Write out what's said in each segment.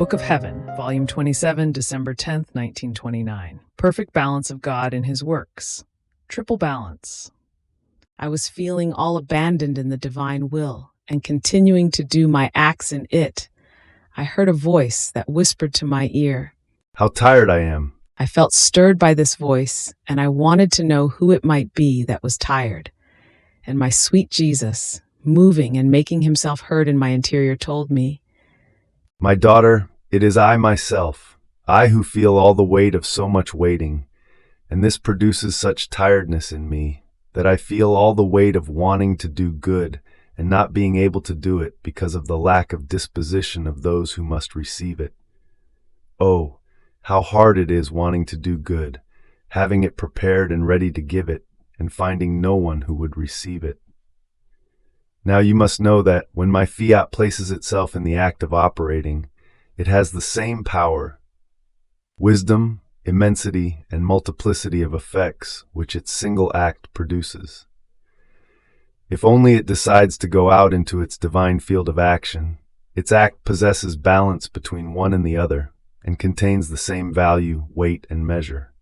Book of Heaven, Volume 27, December 10th, 1929. Perfect balance of God in His works. Triple balance. I was feeling all abandoned in the divine will and continuing to do my acts in it. I heard a voice that whispered to my ear, "How tired I am." I felt stirred by this voice, and I wanted to know who it might be that was tired. And my sweet Jesus, moving and making himself heard in my interior, told me, "My daughter, it is I myself, I who feel all the weight of so much waiting, and this produces such tiredness in me, that I feel all the weight of wanting to do good and not being able to do it because of the lack of disposition of those who must receive it. Oh, how hard it is wanting to do good, having it prepared and ready to give it, and finding no one who would receive it. Now you must know that when my fiat places itself in the act of operating, it has the same power, wisdom, immensity, and multiplicity of effects which its single act produces. If only it decides to go out into its divine field of action, its act possesses balance between one and the other, and contains the same value, weight, and measure.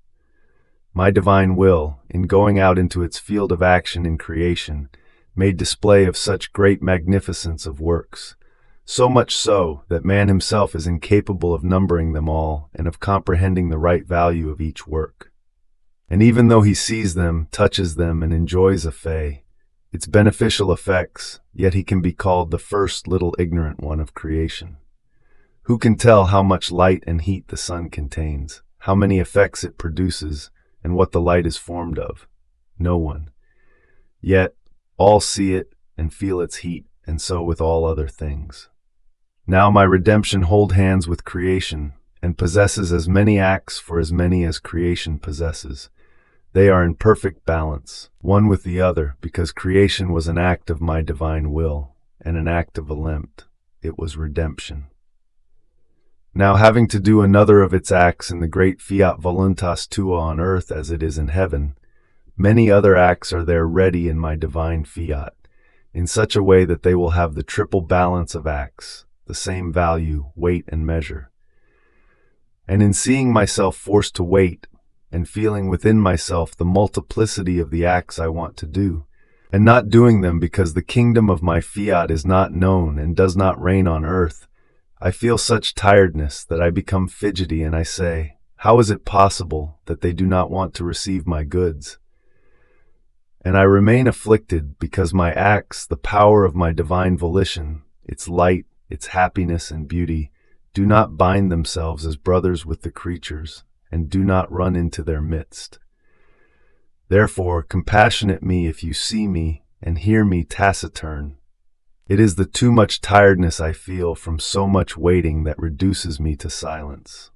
My divine will, in going out into its field of action in creation, made display of such great magnificence of works, so much so that man himself is incapable of numbering them all and of comprehending the right value of each work. And even though he sees them, touches them, and enjoys a fay, its beneficial effects, yet he can be called the first little ignorant one of creation. Who can tell how much light and heat the sun contains, how many effects it produces, and what the light is formed of? No one. Yet all see it and feel its heat, and so with all other things. Now my redemption holds hands with creation, and possesses as many acts for as many as creation possesses. They are in perfect balance, one with the other, because creation was an act of my divine will, and an act of Alemt. It was redemption. Now having to do another of its acts in the great fiat voluntas tua on earth as it is in heaven, many other acts are there ready in my divine fiat, in such a way that they will have the triple balance of acts, the same value, weight, and measure. And in seeing myself forced to wait, and feeling within myself the multiplicity of the acts I want to do, and not doing them because the kingdom of my fiat is not known and does not reign on earth, I feel such tiredness that I become fidgety, and I say, how is it possible that they do not want to receive my goods? And I remain afflicted because my acts, the power of my divine volition, its light, its happiness and beauty, do not bind themselves as brothers with the creatures, and do not run into their midst. Therefore, compassionate me if you see me and hear me taciturn. It is the too much tiredness I feel from so much waiting that reduces me to silence.